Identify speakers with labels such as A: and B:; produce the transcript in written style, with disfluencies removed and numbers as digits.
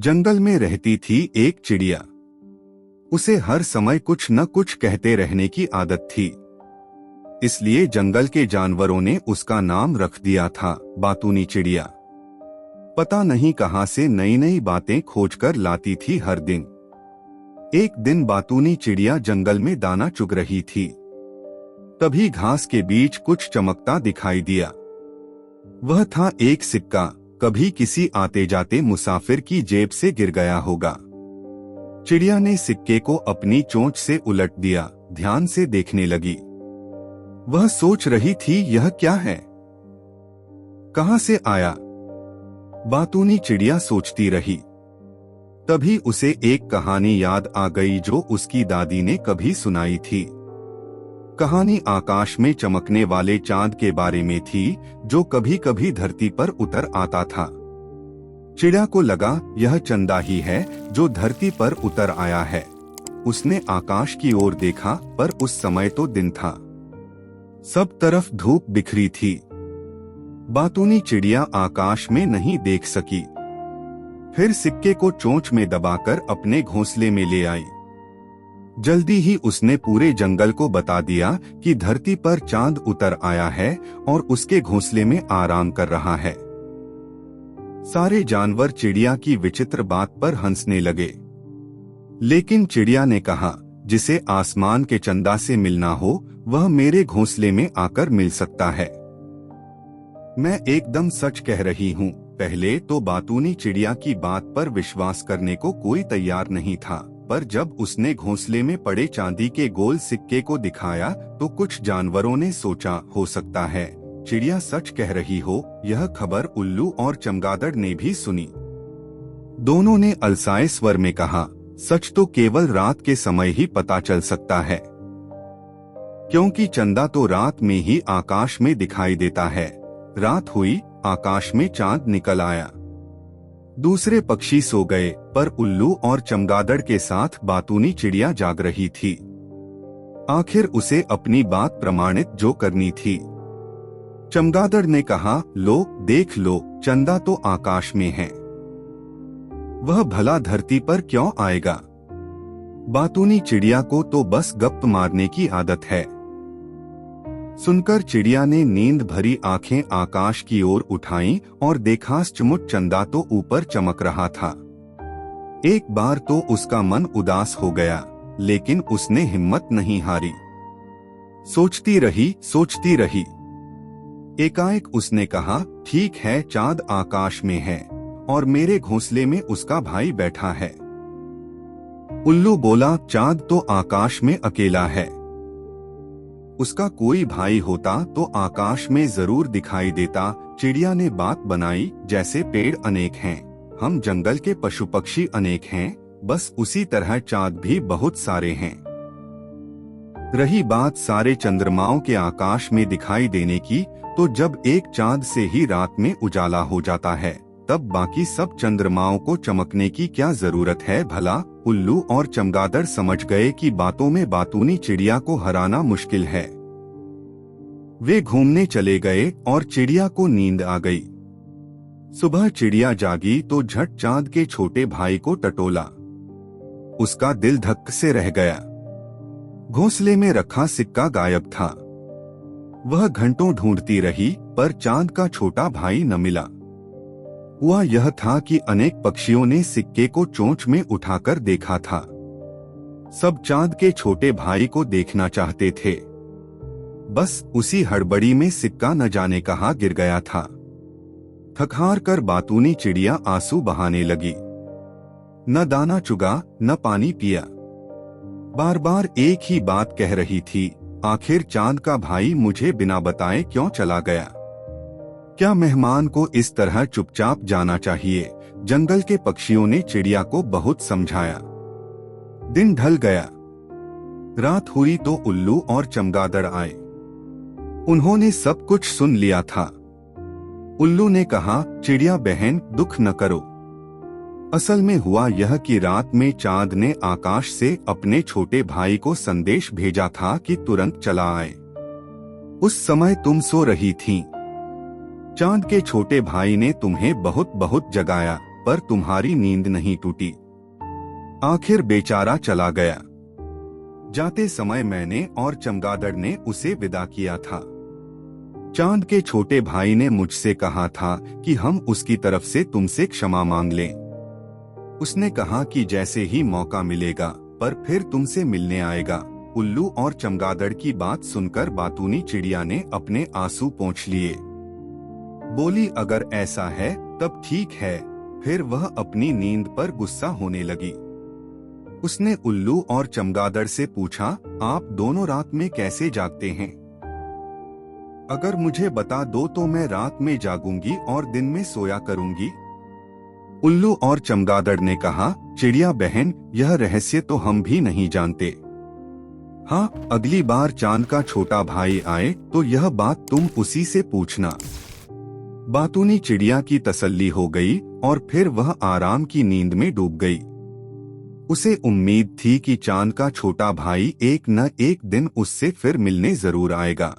A: जंगल में रहती थी एक चिड़िया। उसे हर समय कुछ न कुछ कहते रहने की आदत थी, इसलिए जंगल के जानवरों ने उसका नाम रख दिया था बातूनी चिड़िया। पता नहीं कहां से नई नई बातें खोजकर लाती थी हर दिन। एक दिन बातूनी चिड़िया जंगल में दाना चुग रही थी, तभी घास के बीच कुछ चमकता दिखाई दिया। वह था एक सिक्का, कभी किसी आते जाते मुसाफिर की जेब से गिर गया होगा। चिड़िया ने सिक्के को अपनी चोंच से उलट दिया, ध्यान से देखने लगी। वह सोच रही थी, यह क्या है, कहां से आया। बातूनी चिड़िया सोचती रही। तभी उसे एक कहानी याद आ गई जो उसकी दादी ने कभी सुनाई थी। कहानी आकाश में चमकने वाले चांद के बारे में थी, जो कभी कभी धरती पर उतर आता था। चिड़िया को लगा, यह चंदा ही है जो धरती पर उतर आया है। उसने आकाश की ओर देखा, पर उस समय तो दिन था। सब तरफ धूप बिखरी थी। बातूनी चिड़िया आकाश में नहीं देख सकी। फिर सिक्के को चोंच में दबाकर अपने घोंसले में ले आई। जल्दी ही उसने पूरे जंगल को बता दिया कि धरती पर चांद उतर आया है और उसके घोंसले में आराम कर रहा है। सारे जानवर चिड़िया की विचित्र बात पर हंसने लगे, लेकिन चिड़िया ने कहा, जिसे आसमान के चंदा से मिलना हो वह मेरे घोंसले में आकर मिल सकता है। मैं एकदम सच कह रही हूँ। पहले तो बातूनी चिड़िया की बात पर विश्वास करने को कोई तैयार नहीं था, पर जब उसने घोंसले में पड़े चांदी के गोल सिक्के को दिखाया तो कुछ जानवरों ने सोचा, हो सकता है चिड़िया सच कह रही हो। यह खबर उल्लू और चमगादड़ ने भी सुनी। दोनों ने अलसाए स्वर में कहा, सच तो केवल रात के समय ही पता चल सकता है, क्योंकि चंदा तो रात में ही आकाश में दिखाई देता है। रात हुई, आकाश में चांद निकल आया। दूसरे पक्षी सो गए, पर उल्लू और चमगादड़ के साथ बातूनी चिड़िया जाग रही थी। आखिर उसे अपनी बात प्रमाणित जो करनी थी। चमगादड़ ने कहा, लो देख लो, चंदा तो आकाश में है, वह भला धरती पर क्यों आएगा। बातूनी चिड़िया को तो बस गप्प मारने की आदत है। सुनकर चिड़िया ने नींद भरी आंखें आकाश की ओर उठाईं और देखा सचमुच चंदा तो ऊपर चमक रहा था। एक बार तो उसका मन उदास हो गया, लेकिन उसने हिम्मत नहीं हारी। सोचती रही। एकाएक उसने कहा, ठीक है, चांद आकाश में है और मेरे घोंसले में उसका भाई बैठा है। उल्लू बोला, चांद तो आकाश में अकेला है, उसका कोई भाई होता तो आकाश में जरूर दिखाई देता। चिड़िया ने बात बनाई, जैसे पेड़ अनेक हैं, हम जंगल के पशु पक्षी अनेक हैं, बस उसी तरह चांद भी बहुत सारे हैं। रही बात सारे चंद्रमाओं के आकाश में दिखाई देने की, तो जब एक चांद से ही रात में उजाला हो जाता है, तब बाकी सब चंद्रमाओं को चमकने की क्या जरूरत है भला। उल्लू और चमगादड़ समझ गए कि बातों में बातूनी चिड़िया को हराना मुश्किल है। वे घूमने चले गए और चिड़िया को नींद आ गई। सुबह चिड़िया जागी तो झट चांद के छोटे भाई को टटोला। उसका दिल धक से रह गया। घोंसले में रखा सिक्का गायब था। वह घंटों ढूंढती रही, पर चांद का छोटा भाई न मिला। हुआ यह था कि अनेक पक्षियों ने सिक्के को चोंच में उठाकर देखा था। सब चांद के छोटे भाई को देखना चाहते थे, बस उसी हड़बड़ी में सिक्का न जाने कहां गिर गया था। थक-हार कर बातूनी चिड़िया आंसू बहाने लगी। न दाना चुगा, न पानी पिया, बार बार एक ही बात कह रही थी, आखिर चांद का भाई मुझे बिना बताए क्यों चला गया। क्या मेहमान को इस तरह चुपचाप जाना चाहिए। जंगल के पक्षियों ने चिड़िया को बहुत समझाया। दिन ढल गया। रात हुई तो उल्लू और चमगादड़ आए। उन्होंने सब कुछ सुन लिया था। उल्लू ने कहा, चिड़िया बहन, दुख न करो। असल में हुआ यह कि रात में चांद ने आकाश से अपने छोटे भाई को संदेश भेजा था कि तुरंत चला आए। उस समय तुम सो रही थीं। चांद के छोटे भाई ने तुम्हें बहुत बहुत जगाया, पर तुम्हारी नींद नहीं टूटी। आखिर बेचारा चला गया। जाते समय मैंने और चमगादड़ ने उसे विदा किया था। चांद के छोटे भाई ने मुझसे कहा था कि हम उसकी तरफ से तुमसे क्षमा मांग लें। उसने कहा कि जैसे ही मौका मिलेगा पर फिर तुमसे मिलने आएगा। उल्लू और चमगादड़ की बात सुनकर बातूनी चिड़िया ने अपने आंसू पोंछ लिए। बोली, अगर ऐसा है तब ठीक है। फिर वह अपनी नींद पर गुस्सा होने लगी। उसने उल्लू और चमगादड़ से पूछा, आप दोनों रात में कैसे जागते हैं? अगर मुझे बता दो तो मैं रात में जागूंगी और दिन में सोया करूंगी। उल्लू और चमगादड़ ने कहा, चिड़िया बहन, यह रहस्य तो हम भी नहीं जानते। हाँ, अगली बार चांद का छोटा भाई आए तो यह बात तुम उसी से पूछना। बातूनी चिड़िया की तसल्ली हो गई और फिर वह आराम की नींद में डूब गई। उसे उम्मीद थी कि चांद का छोटा भाई एक न एक दिन उससे फिर मिलने जरूर आएगा।